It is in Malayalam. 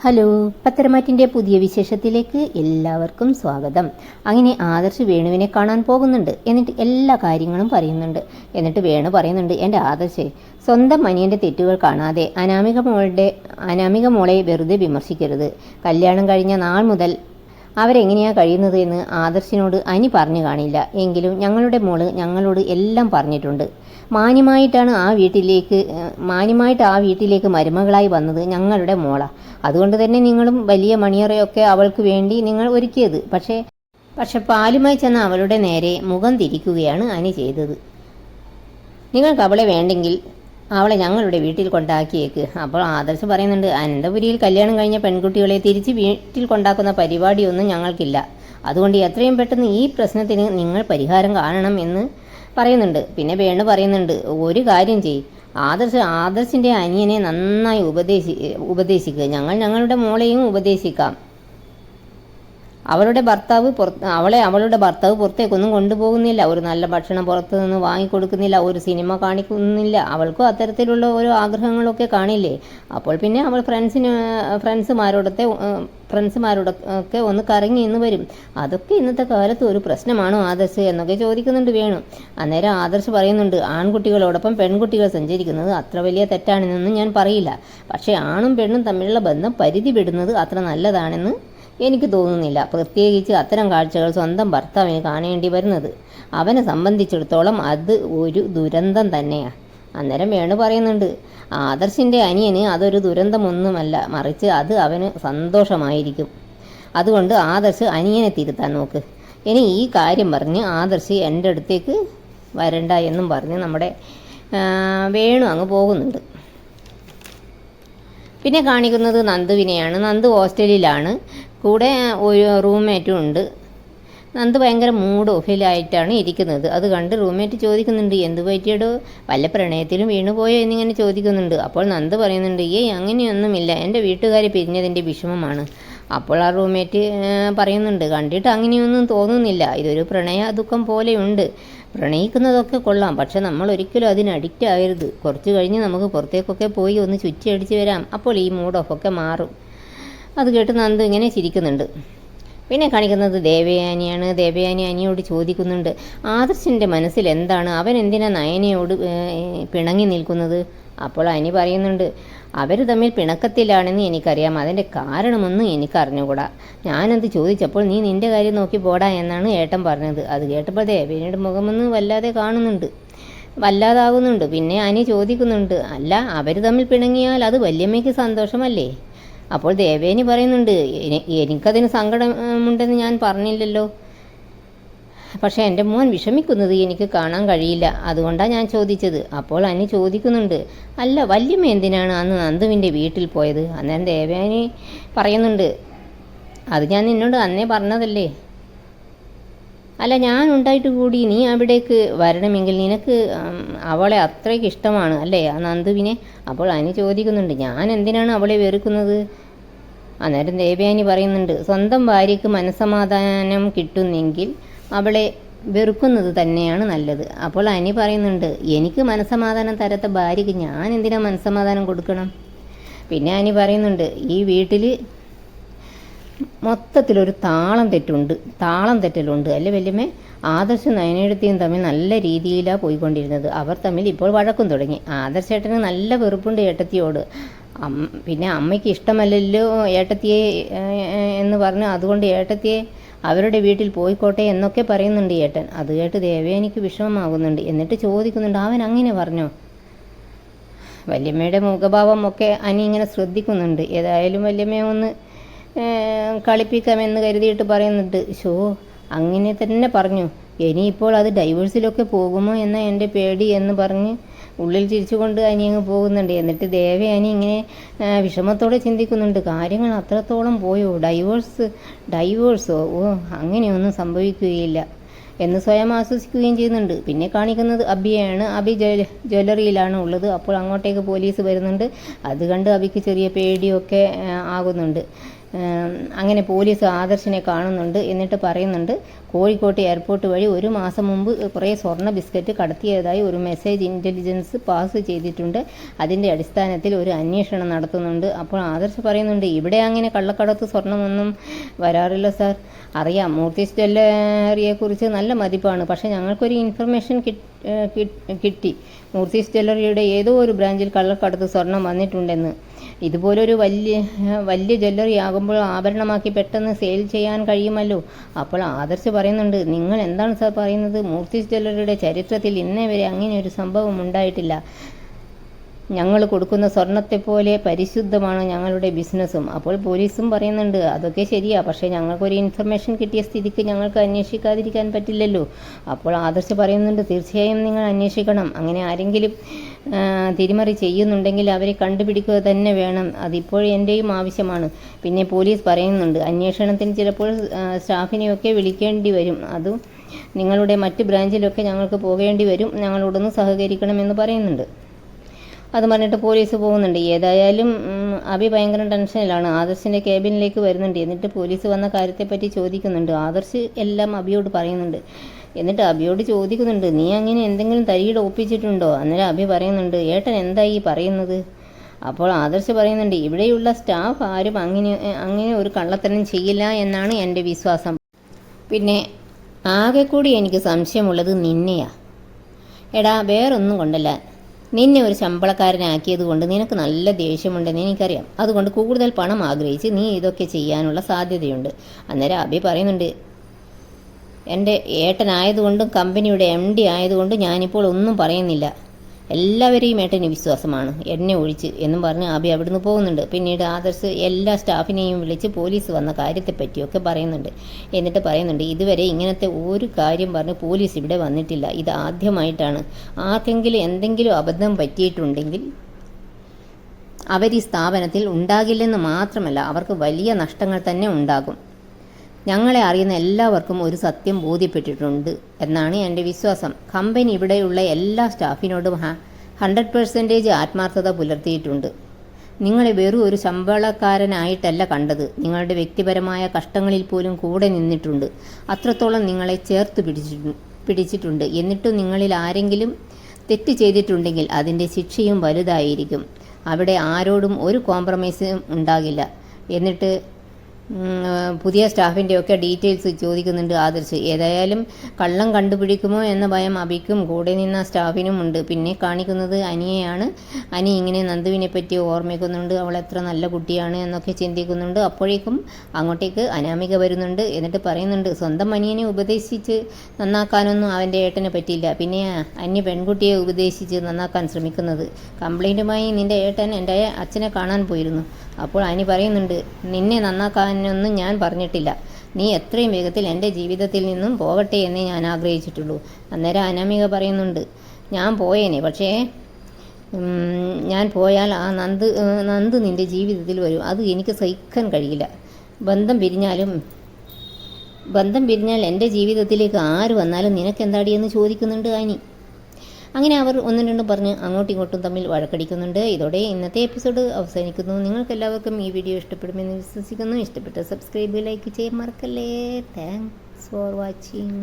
ഹലോ, പത്തരമാറ്റിൻ്റെ പുതിയ വിശേഷത്തിലേക്ക് എല്ലാവർക്കും സ്വാഗതം. അങ്ങനെ ആദർശ് വേണുവിനെ കാണാൻ പോകുന്നുണ്ട്. എന്നിട്ട് എല്ലാ കാര്യങ്ങളും പറയുന്നുണ്ട്. എന്നിട്ട് വേണു പറയുന്നുണ്ട്, എൻ്റെ ആദർശേ, സ്വന്തം അനിയൻ്റെ തെറ്റുകൾ കാണാതെ അനാമിക മോളെ വെറുതെ വിമർശിക്കരുത്. കല്യാണം കഴിഞ്ഞ നാൾ മുതൽ അവരെങ്ങനെയാണ് കഴിയുന്നത് എന്ന് ആദർശിനോട് അനി പറഞ്ഞു കാണില്ല. എങ്കിലും ഞങ്ങളുടെ മോള് ഞങ്ങളോട് എല്ലാം പറഞ്ഞിട്ടുണ്ട്. മാന്യമായിട്ട് ആ വീട്ടിലേക്ക് മരുമകളായി വന്നത് ഞങ്ങളുടെ മോളാണ്. അതുകൊണ്ട് തന്നെ നിങ്ങളും വലിയ മണിയറയൊക്കെ അവൾക്ക് വേണ്ടി നിങ്ങൾ ഒരുക്കിയത്. പക്ഷെ പാലുമായി ചെന്ന അവളുടെ നേരെ മുഖം തിരിക്കുകയാണ് അനി ചെയ്തത്. നിങ്ങൾക്ക് അവളെ വേണ്ടെങ്കിൽ അവളെ ഞങ്ങളുടെ വീട്ടിൽ കൊണ്ടാക്കിയേക്ക്. അപ്പോൾ ആദർശ് പറയുന്നുണ്ട്, അനന്തപുരിയിൽ കല്യാണം കഴിഞ്ഞ പെൺകുട്ടികളെ തിരിച്ച് വീട്ടിൽ കൊണ്ടാക്കുന്ന പരിപാടിയൊന്നും ഞങ്ങൾക്കില്ല. അതുകൊണ്ട് എത്രയും പെട്ടെന്ന് ഈ പ്രശ്നത്തിന് നിങ്ങൾ പരിഹാരം കാണണം എന്ന് പറയുന്നുണ്ട്. പിന്നെ വേണു പറയുന്നുണ്ട്, ഒരു കാര്യം ചെയ്യ്, ആദർശിൻ്റെ അനിയനെ നന്നായി ഉപദേശിക്കുക. ഞങ്ങളുടെ മോളെയും ഉപദേശിക്കാം. അവളുടെ ഭർത്താവ് പുറത്തേക്കൊന്നും കൊണ്ടുപോകുന്നില്ല. ഒരു നല്ല ഭക്ഷണം പുറത്തു നിന്ന് വാങ്ങിക്കൊടുക്കുന്നില്ല. ഒരു സിനിമ കാണിക്കുന്നില്ല. അവൾക്കും അത്തരത്തിലുള്ള ഓരോ ആഗ്രഹങ്ങളൊക്കെ കാണില്ലേ. അപ്പോൾ പിന്നെ അവൾ ഫ്രണ്ട്സുമാരോടൊക്കെ ഒന്ന് കറങ്ങി എന്ന് വരും. അതൊക്കെ ഇന്നത്തെ കാലത്ത് ഒരു പ്രശ്നമാണോ ആദർശ് എന്നൊക്കെ ചോദിക്കുന്നുണ്ട് വേണു. അന്നേരം ആദർശ് പറയുന്നുണ്ട്, ആൺകുട്ടികളോടൊപ്പം പെൺകുട്ടികൾ സഞ്ചരിക്കുന്നത് അത്ര വലിയ തെറ്റാണെന്നൊന്നും ഞാൻ പറയില്ല. പക്ഷേ ആണും പെണ്ണും തമ്മിലുള്ള ബന്ധം പരിധി വിടുന്നത് അത്ര നല്ലതാണെന്ന് എനിക്ക് തോന്നുന്നില്ല. പ്രത്യേകിച്ച് അത്തരം കാഴ്ചകൾ സ്വന്തം ഭർത്താവിന് കാണേണ്ടി വരുന്നത് അവനെ സംബന്ധിച്ചിടത്തോളം അത് ഒരു ദുരന്തം തന്നെയാണ്. അന്നേരം വേണു പറയുന്നുണ്ട്, ആദർശിൻ്റെ അനിയന് അതൊരു ദുരന്തമൊന്നുമല്ല, മറിച്ച് അത് അവന് സന്തോഷമായിരിക്കും. അതുകൊണ്ട് ആദർശ് അനിയനെ തിരുത്താൻ നോക്ക്. ഇനി ഈ കാര്യം പറഞ്ഞ് ആദർശ് എൻ്റെ അടുത്തേക്ക് വരണ്ട എന്നും പറഞ്ഞ് നമ്മുടെ വേണു അങ്ങ് പോകുന്നുണ്ട്. പിന്നെ കാണിക്കുന്നത് നന്ദുവിനെയാണ്. നന്ദു ഹോസ്റ്റലിലാണ്. കൂടെ ഒരു റൂംമേറ്റും ഉണ്ട്. നന്ദു ഭയങ്കര മൂഡ് ഓഫിലായിട്ടാണ് ഇരിക്കുന്നത്. അത് കണ്ട് റൂംമേറ്റ് ചോദിക്കുന്നുണ്ട്, എന്ത് പറ്റിയടോ, വല്ല പ്രണയത്തിലും വീണുപോയോ എന്നിങ്ങനെ ചോദിക്കുന്നുണ്ട്. അപ്പോൾ നന്ദു പറയുന്നുണ്ട്, അങ്ങനെയൊന്നുമില്ല, എൻ്റെ വീട്ടുകാർ പിരിഞ്ഞതിൻ്റെ വിഷമമാണ്. അപ്പോൾ ആ റൂംമേറ്റ് പറയുന്നുണ്ട്, കണ്ടിട്ട് അങ്ങനെയൊന്നും തോന്നുന്നില്ല, ഇതൊരു പ്രണയ ദുഃഖം പോലെയുണ്ട്. പ്രണയിക്കുന്നതൊക്കെ കൊള്ളാം, പക്ഷെ നമ്മൾ ഒരിക്കലും അതിന് അഡിക്റ്റ് ആകരുത്. കുറച്ച് കഴിഞ്ഞ് നമുക്ക് പുറത്തേക്കൊക്കെ പോയി ഒന്ന് ചുറ്റി അടിച്ച് വരാം. അപ്പോൾ ഈ മൂഡ് ഓഫൊക്കെ മാറും. അത് കേട്ട് നന്ദു ഇങ്ങനെ ചിരിക്കുന്നുണ്ട്. പിന്നെ കാണിക്കുന്നത് ദേവയാനിയാണ്. ദേവയാനി അനിയോട് ചോദിക്കുന്നുണ്ട്, ആദർശിൻ്റെ മനസ്സിൽ എന്താണ്, അവൻ എന്തിനാ നയനയോട് പിണങ്ങി നിൽക്കുന്നത്? അപ്പോൾ അനി പറയുന്നുണ്ട്, അവർ തമ്മിൽ പിണക്കത്തിലാണെന്ന് എനിക്കറിയാം, അതിൻ്റെ കാരണമൊന്നും എനിക്കറിഞ്ഞുകൂടാ. ഞാനത് ചോദിച്ചപ്പോൾ നീ നിൻ്റെ കാര്യം നോക്കി പോടാ എന്നാണ് ഏട്ടൻ പറഞ്ഞത്. അത് കേട്ടപ്പോൾ ദേവയാനിയുടെ മുഖമൊന്ന് വല്ലാതാകുന്നുണ്ട്. പിന്നെ അനി ചോദിക്കുന്നുണ്ട്, അല്ല, അവർ തമ്മിൽ പിണങ്ങിയാൽ അത് വല്യമ്മയ്ക്ക് സന്തോഷമല്ലേ? അപ്പോൾ ദേവേനി പറയുന്നുണ്ട്, എനിക്കതിന് സങ്കടമുണ്ടെന്ന് ഞാൻ പറഞ്ഞില്ലല്ലോ. പക്ഷേ എൻ്റെ മോൻ വിഷമിക്കുന്നത് എനിക്ക് കാണാൻ കഴിയില്ല, അതുകൊണ്ടാണ് ഞാൻ ചോദിച്ചത്. അപ്പോൾ അനി ചോദിക്കുന്നുണ്ട്, അല്ല, വല്യമ്മ എന്തിനാണ് അന്ന് നന്ദുവിൻ്റെ വീട്ടിൽ പോയത്? അന്നേരം ദേവേനി പറയുന്നുണ്ട്, അത് ഞാൻ നിന്നോട് അന്നേ പറഞ്ഞതല്ലേ. അല്ല, ഞാൻ ഉണ്ടായിട്ട് കൂടി നീ അവിടേക്ക് വരണമെങ്കിൽ നിനക്ക് അവളെ അത്രയ്ക്ക് ഇഷ്ടമാണ് അല്ലേ, ആ നന്ദുവിനെ? അപ്പോൾ അനി ചോദിക്കുന്നുണ്ട്, ഞാൻ എന്തിനാണ് അവളെ വെറുക്കുന്നത്? അന്നേരം ദേവയാനി പറയുന്നുണ്ട്, സ്വന്തം ഭാര്യയ്ക്ക് മനസ്സമാധാനം കിട്ടുന്നെങ്കിൽ അവളെ വെറുക്കുന്നത് തന്നെയാണ് നല്ലത്. അപ്പോൾ അനി പറയുന്നുണ്ട്, എനിക്ക് മനസ്സമാധാനം തരാത്ത ഭാര്യയ്ക്ക് ഞാൻ എന്തിനാ മനസ്സമാധാനം കൊടുക്കണം? പിന്നെ അനി പറയുന്നുണ്ട്, ഈ വീട്ടിൽ മൊത്തത്തിലൊരു താളം തെറ്റലുണ്ട് അല്ലേ വല്യമ്മേ? ആദർശ് നയനയെടുത്തിയും തമ്മിൽ നല്ല രീതിയിലാണ് പോയിക്കൊണ്ടിരുന്നത്. അവർ തമ്മിൽ ഇപ്പോൾ വഴക്കും തുടങ്ങി. ആദർശേട്ടന് നല്ല വെറുപ്പുണ്ട് ഏട്ടത്തിയോട്. പിന്നെ അമ്മയ്ക്ക് ഇഷ്ടമല്ലല്ലോ ഏട്ടത്തിയെ എന്ന് പറഞ്ഞ്, അതുകൊണ്ട് ഏട്ടത്തിയെ അവരുടെ വീട്ടിൽ പോയിക്കോട്ടെ എന്നൊക്കെ പറയുന്നുണ്ട് ഏട്ടൻ. അത് കേട്ട് ദേവയാനിക്ക് വിഷമമാകുന്നുണ്ട്. എന്നിട്ട് ചോദിക്കുന്നുണ്ട്, അവൻ അങ്ങനെ പറഞ്ഞോ? വല്യമ്മയുടെ മുഖഭാവം ഒക്കെ അനി ഇങ്ങനെ ശ്രദ്ധിക്കുന്നുണ്ട്. ഏതായാലും വല്യമ്മയെ ഒന്ന് കളിപ്പിക്കാമെന്ന് കരുതിയിട്ട് പറയുന്നുണ്ട്, അങ്ങനെ തന്നെ പറഞ്ഞു, ഇനിയിപ്പോൾ അത് ഡൈവേഴ്സിലൊക്കെ പോകുമോ എന്ന എൻ്റെ പേടി എന്ന് പറഞ്ഞ് ഉള്ളിൽ ചിരിച്ചുകൊണ്ട് അനി അങ്ങ് പോകുന്നുണ്ട്. എന്നിട്ട് ദേവയാനി ഇങ്ങനെ വിഷമത്തോടെ ചിന്തിക്കുന്നുണ്ട്, കാര്യങ്ങൾ അത്രത്തോളം പോയോ? ഡൈവേഴ്സോ? അങ്ങനെയൊന്നും സംഭവിക്കുകയില്ല എന്ന് സ്വയം ആശ്വസിക്കുകയും ചെയ്യുന്നുണ്ട്. പിന്നെ കാണിക്കുന്നത് അബിയാണ്. അബി ജ്വല്ലറിയിലാണ് ഉള്ളത്. അപ്പോൾ അങ്ങോട്ടേക്ക് പോലീസ് വരുന്നുണ്ട്. അത് കണ്ട് അബിക്ക് ചെറിയ പേടിയൊക്കെ ആകുന്നുണ്ട്. അങ്ങനെ പോലീസ് ആദർശിനെ കാണുന്നുണ്ട്. എന്നിട്ട് പറയുന്നുണ്ട് കോഴിക്കോട്ട് എയർപോർട്ട് വഴി 1 മാസം മുമ്പ് കുറേ സ്വർണ്ണ ബിസ്ക്കറ്റ് കടത്തിയതായി ഒരു മെസ്സേജ് ഇൻ്റലിജൻസ് പാസ് ചെയ്തിട്ടുണ്ട്. അതിൻ്റെ അടിസ്ഥാനത്തിൽ ഒരു അന്വേഷണം നടത്തുന്നുണ്ട്. അപ്പോൾ ആദർശ് പറയുന്നുണ്ട്, ഇവിടെ അങ്ങനെ കള്ളക്കടത്ത് സ്വർണ്ണമൊന്നും വരാറില്ല സാർ. അറിയാം, മൂർത്തീസ് ജ്വല്ലറിയെക്കുറിച്ച് നല്ല മതിപ്പാണ്. പക്ഷേ ഞങ്ങൾക്കൊരു ഇൻഫർമേഷൻ കിട്ടി. മൂർത്തീസ് ജ്വല്ലറിയുടെ ഏതോ ഒരു ബ്രാഞ്ചിൽ കള്ളക്കടത്ത് സ്വർണം വന്നിട്ടുണ്ടെന്ന്. ഇതുപോലൊരു വലിയ ജ്വല്ലറി ആകുമ്പോൾ ആഭരണമാക്കി പെട്ടെന്ന് സെയിൽ ചെയ്യാൻ കഴിയുമല്ലോ. അപ്പോൾ ആദർശ് പറയുന്നുണ്ട്, നിങ്ങൾ എന്താണ് സാർ പറയുന്നത്? മൂർത്തീസ് ജ്വല്ലറിയുടെ ചരിത്രത്തിൽ ഇന്നേ വരെ അങ്ങനെ ഒരു സംഭവം ഉണ്ടായിട്ടില്ല. ഞങ്ങൾ കൊടുക്കുന്ന സ്വർണത്തെപ്പോലെ പരിശുദ്ധമാണ് ഞങ്ങളുടെ ബിസിനസ്സും. അപ്പോൾ പോലീസും പറയുന്നുണ്ട്, അതൊക്കെ ശരിയാ, പക്ഷേ ഞങ്ങൾക്കൊരു ഇൻഫർമേഷൻ കിട്ടിയ സ്ഥിതിക്ക് ഞങ്ങൾക്ക് അന്വേഷിക്കാതിരിക്കാൻ പറ്റില്ലല്ലോ. അപ്പോൾ ആദർശ് പറയുന്നുണ്ട്, തീർച്ചയായും നിങ്ങൾ അന്വേഷിക്കണം. അങ്ങനെ ആരെങ്കിലും തിരിമറി ചെയ്യുന്നുണ്ടെങ്കിൽ അവരെ കണ്ടുപിടിക്കുക തന്നെ വേണം. അതിപ്പോൾ എൻ്റെയും ആവശ്യമാണ്. പിന്നെ പോലീസ് പറയുന്നുണ്ട്, അന്വേഷണത്തിന് ചിലപ്പോൾ സ്റ്റാഫിനെയൊക്കെ വിളിക്കേണ്ടി വരും. അതും നിങ്ങളുടെ മറ്റ് ബ്രാഞ്ചിലൊക്കെ ഞങ്ങൾക്ക് പോകേണ്ടി വരും. ഞങ്ങളോടൊന്ന് സഹകരിക്കണമെന്ന് പറയുന്നുണ്ട്. അത് പറഞ്ഞിട്ട് പോലീസ് പോകുന്നുണ്ട്. ഏതായാലും അഭി ഭയങ്കര ടെൻഷനിലാണ്. ആദർശിൻ്റെ ക്യാബിനിലേക്ക് വരുന്നുണ്ട്. എന്നിട്ട് പോലീസ് വന്ന കാര്യത്തെപ്പറ്റി ചോദിക്കുന്നുണ്ട്. ആദർശ് എല്ലാം അഭിയോട് പറയുന്നുണ്ട്. എന്നിട്ട് അഭിയോട് ചോദിക്കുന്നുണ്ട്, നീ അങ്ങനെ എന്തെങ്കിലും തരികിട ഒപ്പിച്ചിട്ടുണ്ടോ? അന്നേരം അഭി പറയുന്നുണ്ട്, ഏട്ടൻ എന്തായി പറയുന്നത്? അപ്പോൾ ആദർശ് പറയുന്നുണ്ട്, ഇവിടെയുള്ള സ്റ്റാഫ് ആരും അങ്ങനെ ഒരു കള്ളത്തരം ചെയ്യില്ല എന്നാണ് എൻ്റെ വിശ്വാസം. പിന്നെ ആകെ കൂടി എനിക്ക് സംശയമുള്ളത് നിന്നെയാ. എടാ, വേറൊന്നും കൊണ്ടല്ല, നിന്നെ ഒരു ശമ്പളക്കാരനാക്കിയത് കൊണ്ട് നിനക്ക് നല്ല ദേഷ്യമുണ്ടെന്ന് എനിക്കറിയാം. അതുകൊണ്ട് കൂടുതൽ പണം ആഗ്രഹിച്ച് നീ ഇതൊക്കെ ചെയ്യാനുള്ള സാധ്യതയുണ്ട്. അന്നേരം അഭി പറയുന്നുണ്ട്, എൻ്റെ ഏട്ടനായതുകൊണ്ടും കമ്പനിയുടെ MD ആയതുകൊണ്ടും ഞാനിപ്പോൾ ഒന്നും പറയുന്നില്ല. എല്ലാവരെയും ഏട്ടന് വിശ്വാസമാണ്, എന്നെ ഒഴിച്ച് എന്നും പറഞ്ഞ് അഭി അവിടുന്ന് പോകുന്നുണ്ട്. പിന്നീട് ആദർശ് എല്ലാ സ്റ്റാഫിനെയും വിളിച്ച് പോലീസ് വന്ന കാര്യത്തെപ്പറ്റിയൊക്കെ പറയുന്നുണ്ട്. എന്നിട്ട് പറയുന്നുണ്ട്, ഇതുവരെ ഇങ്ങനത്തെ ഒരു കാര്യം പറഞ്ഞ് പോലീസ് ഇവിടെ വന്നിട്ടില്ല. ഇത് ആദ്യമായിട്ടാണ്. ആർക്കെങ്കിലും എന്തെങ്കിലും അബദ്ധം പറ്റിയിട്ടുണ്ടെങ്കിൽ അവർ ഈ സ്ഥാപനത്തിൽ ഉണ്ടാകില്ലെന്ന് മാത്രമല്ല, അവർക്ക് വലിയ നഷ്ടങ്ങൾ തന്നെ ഉണ്ടാകും. ഞങ്ങളെ അറിയുന്ന എല്ലാവർക്കും ഒരു സത്യം ബോധ്യപ്പെട്ടിട്ടുണ്ട് എന്നാണ് എൻ്റെ വിശ്വാസം. കമ്പനി ഇവിടെയുള്ള എല്ലാ സ്റ്റാഫിനോടും 100% ആത്മാർത്ഥത പുലർത്തിയിട്ടുണ്ട്. നിങ്ങളെ വെറും ഒരു ശമ്പളക്കാരനായിട്ടല്ല കണ്ടത്. നിങ്ങളുടെ വ്യക്തിപരമായ കഷ്ടങ്ങളിൽ പോലും കൂടെ നിന്നിട്ടുണ്ട്. അത്രത്തോളം നിങ്ങളെ ചേർത്ത് പിടിച്ചിട്ടുണ്ട്. എന്നിട്ടും നിങ്ങളിൽ ആരെങ്കിലും തെറ്റ് ചെയ്തിട്ടുണ്ടെങ്കിൽ അതിൻ്റെ ശിക്ഷയും വലുതായിരിക്കും. അവിടെ ആരോടും ഒരു കോംപ്രമൈസും ഉണ്ടാകില്ല. എന്നിട്ട് പുതിയ സ്റ്റാഫിൻ്റെയൊക്കെ ഡീറ്റെയിൽസ് ചോദിക്കുന്നുണ്ട് ആദർശ്. ഏതായാലും കള്ളം കണ്ടുപിടിക്കുമോ എന്ന ഭയം അഭിക്കും കൂടെ നിന്ന സ്റ്റാഫിനുമുണ്ട്. പിന്നെ കാണിക്കുന്നത് അനിയെയാണ്. അനി ഇങ്ങനെ നന്ദുവിനെ പറ്റി ഓർമ്മിക്കുന്നുണ്ട്. അവൾ എത്ര നല്ല കുട്ടിയാണ് എന്നൊക്കെ ചിന്തിക്കുന്നുണ്ട്. അപ്പോഴേക്കും അങ്ങോട്ടേക്ക് അനാമിക വരുന്നുണ്ട്. എന്നിട്ട് പറയുന്നുണ്ട്, സ്വന്തം അനിയനെ ഉപദേശിച്ച് നന്നാക്കാനൊന്നും അവൻ്റെ ഏട്ടന് പറ്റില്ല. പിന്നെ അന്യ പെൺകുട്ടിയെ ഉപദേശിച്ച് നന്നാക്കാൻ ശ്രമിക്കുന്നത്. കംപ്ലൈൻറ്റുമായി നിൻ്റെ ഏട്ടൻ എൻ്റെ അച്ഛനെ കാണാൻ പോയിരുന്നു. അപ്പോൾ അനി പറയുന്നുണ്ട്, നിന്നെ നന്നാക്കാനൊന്നും ഞാൻ പറഞ്ഞിട്ടില്ല. നീ എത്രയും വേഗത്തിൽ എൻ്റെ ജീവിതത്തിൽ നിന്നും പോകട്ടെ എന്നേ ഞാൻ ആഗ്രഹിച്ചിട്ടുള്ളൂ. അന്നേരം അനാമിക പറയുന്നുണ്ട്, ഞാൻ പോയേനെ, പക്ഷേ ഞാൻ പോയാൽ ആ നന്ദ് നിൻ്റെ ജീവിതത്തിൽ വരും. അത് എനിക്ക് സഹിക്കാൻ കഴിയില്ല. ബന്ധം പിരിഞ്ഞാൽ എൻ്റെ ജീവിതത്തിലേക്ക് ആര് വന്നാലും നിനക്കെന്താടിയെന്ന് ചോദിക്കുന്നുണ്ട് അനി. അങ്ങനെ അവർ ഒന്നും രണ്ടും പറഞ്ഞ് അങ്ങോട്ടും ഇങ്ങോട്ടും തമ്മിൽ വഴക്കടിക്കുന്നുണ്ട്. ഇതോടെ ഇന്നത്തെ എപ്പിസോഡ് അവസാനിക്കുന്നു. നിങ്ങൾക്കെല്ലാവർക്കും ഈ വീഡിയോ ഇഷ്ടപ്പെടുമെന്ന് വിശ്വസിക്കുന്നു. ഇഷ്ടപ്പെട്ട സബ്സ്ക്രൈബ്, ലൈക്ക് ചെയ്യാൻ മറക്കല്ലേ. Thanks for watching.